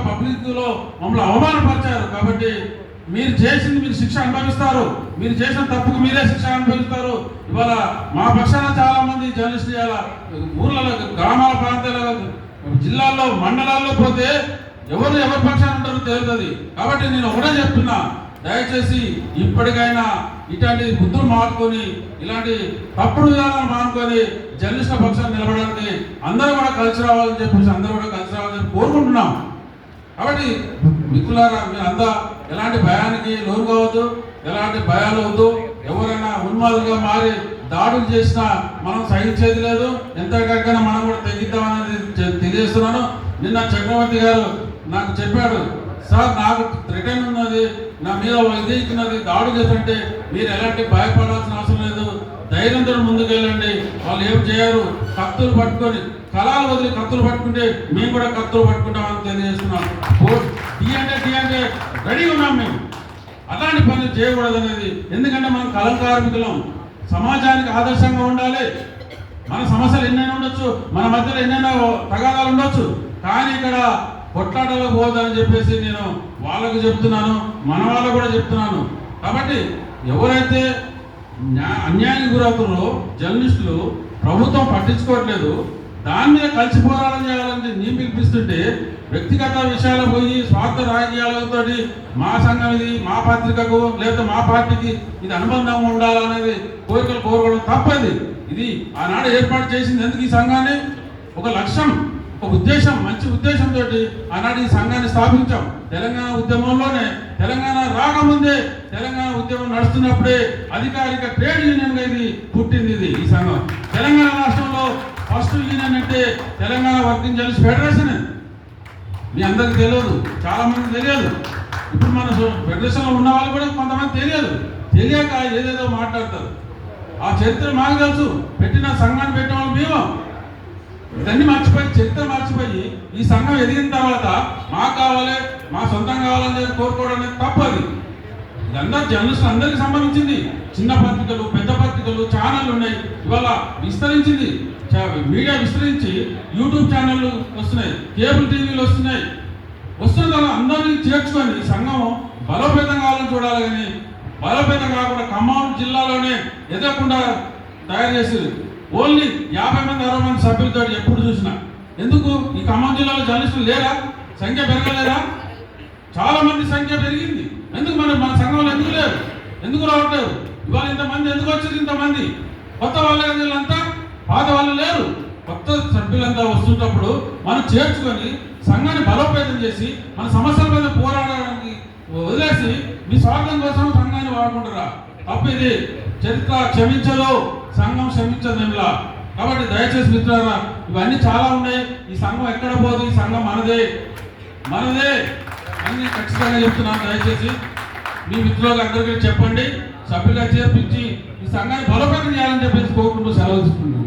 పబ్లిక్లో మమ్మల్ని అవమానపరిచారు. కాబట్టి మీరు చేసింది మీరు శిక్ష అనుభవిస్తారు, మీరు చేసిన తప్పుకు మీరే శిక్ష అనుభవిస్తారు. ఇవాళ మా పక్షాన చాలా మంది జర్నలిస్టులు ఇవాళ ఊర్లలో, గ్రామాల ప్రాంతాల, జిల్లాల్లో, మండలాల్లో పోతే ఎవరి పక్షాన ఉంటారో తెలుస్తుంది. కాబట్టి నేను ఒకటే చెప్తున్నా, దయచేసి ఇప్పటికైనా ఇట్లాంటి బుద్ధులు మానుకొని, ఇలాంటి తప్పుడు విధానాలు మానుకొని జర్నలిస్టుల పక్షాన్ని నిలబడడానికి అందరూ కూడా కలిసి రావాలని చెప్పేసి కోరుకుంటున్నాం. కాబట్టి మిత్రులారా, మీరంతా ఎలాంటి భయానికి లోను కావద్దు, ఎలాంటి భయాలు వద్దు. ఎవరైనా ఉన్మాదులుగా మారి దాడులు చేసినా మనం సహించేది లేదు. ఎంతకైనా మనం కూడా తగ్గిద్దామనేది తెలియజేస్తున్నాను. నిన్న చక్రవర్తి గారు నాకు చెప్పాడు, సార్ నాకు రిటర్న్ ఉన్నది, నా మీద ఎదుగుతున్నది, దాడు చేస్తుంటే మీరు ఎలాంటి భయపడాల్సిన అవసరం లేదు, ధైర్యంతో ముందుకెళ్ళండి, వాళ్ళు ఏం చేయరు, కత్తులు పట్టుకొని కళాలు వదిలి కత్తులు పట్టుకుంటే మేము కూడా కత్తులు పట్టుకుంటామని తెలియజేస్తున్నాం. టీ అంటే రెడీ ఉన్నాం మేము. అలాంటి పనులు చేయకూడదు అనేది, ఎందుకంటే మనం కళం కార్మికులం, సమాజానికి ఆదర్శంగా ఉండాలి. మన సమస్యలు ఎన్నైనా ఉండొచ్చు, మన మధ్యలో ఎన్నైనా తగాదాలు ఉండొచ్చు, కానీ ఇక్కడ కొట్లాటలో పోదని చెప్పేసి నేను వాళ్ళకు చెప్తున్నాను, మన వాళ్ళకు కూడా చెప్తున్నాను. కాబట్టి ఎవరైతే అన్యాయానికి గురవుతున్నారో జర్నలిస్టులు, ప్రభుత్వం పట్టించుకోవట్లేదు, దాని మీద కలిసి పోరాటం చేయాలని నేను పిలిపిస్తుంటే వ్యక్తిగత విషయాలు పోయి స్వార్థ రాజకీయాలతో మా సంఘం ఇది, మా పత్రికకు లేదా మా పార్టీకి ఇది అనుబంధంగా ఉండాలనేది కోరుకోవడం తప్పది. ఇది ఆనాడు ఏర్పాటు చేసింది ఎందుకు ఈ సంఘాన్ని? ఒక లక్ష్యం, ఒక ఉద్దేశం, మంచి ఉద్దేశంతో ఆనాడు ఈ సంఘాన్ని స్థాపించాం. తెలంగాణ ఉద్యమంలోనే, తెలంగాణ రాకముందే, తెలంగాణ ఉద్యమం నడుస్తున్నప్పుడే అధికారిక ట్రేడ్ యూనియన్గా ఇది పుట్టింది. ఇది ఈ సంఘం తెలంగాణ రాష్ట్రంలో ఫస్ట్ యూనియన్ అంటే తెలంగాణ వర్కింగ్ జర్నలిస్ట్ ఫెడరేషన్. మీ అందరికి తెలియదు, చాలా మంది తెలియదు. ఇప్పుడు మన ఫెడరేషన్లో ఉన్న వాళ్ళు కూడా కొంతమంది తెలియక ఏదేదో మాట్లాడతారు. ఆ చరిత్ర మాకు తెలుసు, పెట్టిన సంఘాన్ని పెట్టిన వాళ్ళు మేము. ఇదన్నీ మర్చిపోయి, చరిత్ర మర్చిపోయి ఈ సంఘం ఎదిగిన తర్వాత మాకు కావాలి, మా సొంతం కావాలని కోరుకోవడం అనేది తప్పది. ఇదంతా జర్నలిస్టులు అందరికీ సంబంధించింది. చిన్న పత్రికలు, పెద్ద పత్రికలు, ఛానళ్ళు ఉన్నాయి. ఇవాళ విస్తరించింది మీడియా, విస్తరించి యూట్యూబ్ ఛానళ్ళు వస్తున్నాయి, కేబుల్ టీవీలు వస్తున్నాయి. వస్తున్న తర్వాత అందరినీ చేర్చుకొని ఈ సంఘం బలోపేతం కావాలని చూడాలి. కానీ బలోపేతం కాకుండా ఖమ్మం జిల్లాలోనే ఎదగకుండా తయారు చేసేది. ఓన్లీ 50 మంది 60 మంది సభ్యులతో ఎప్పుడు చూసినా. ఎందుకు ఈ ఖమ్మం జిల్లాలో జర్నలిస్టులు లేరా? సంఖ్య పెరగలేదా? చాలా మంది సంఖ్య పెరిగింది. ఎందుకు మన సంఘంలో ఎందుకు లేరు? ఎందుకు రావట్లేదు? ఇవాళ ఇంతమంది ఎందుకు వచ్చారు? ఇంతమంది కొత్త వాళ్ళంతా, పాత వాళ్ళు లేరు. కొత్త సభ్యులంతా వస్తున్నప్పుడు మనం చేర్చుకొని సంఘాన్ని బలోపేతం చేసి మన సమస్యల మీద పోరాడడానికి వదిలేసి మీ స్వార్థం కోసం సంఘాన్ని వాడుకుంటారా? తప్పిది. చరిత్ర క్షమించదు, సంఘం క్షమించదు ఇలా. కాబట్టి దయచేసి మిత్రులారా, ఇవన్నీ చాలా ఉన్నాయి. ఈ సంఘం ఎక్కడ పోదు, ఈ సంఘం మనదే అని నేను ఖచ్చితంగా చెప్తున్నాను. దయచేసి మీ మిత్రులకు అందరికీ చెప్పండి, సభ్యులుగా చేర్పించి ఈ సంఘాన్ని బలోపేతం చేయాలని చెప్పేసి కోరుకుంటూ సెలవు తీసుకుంటున్నాను.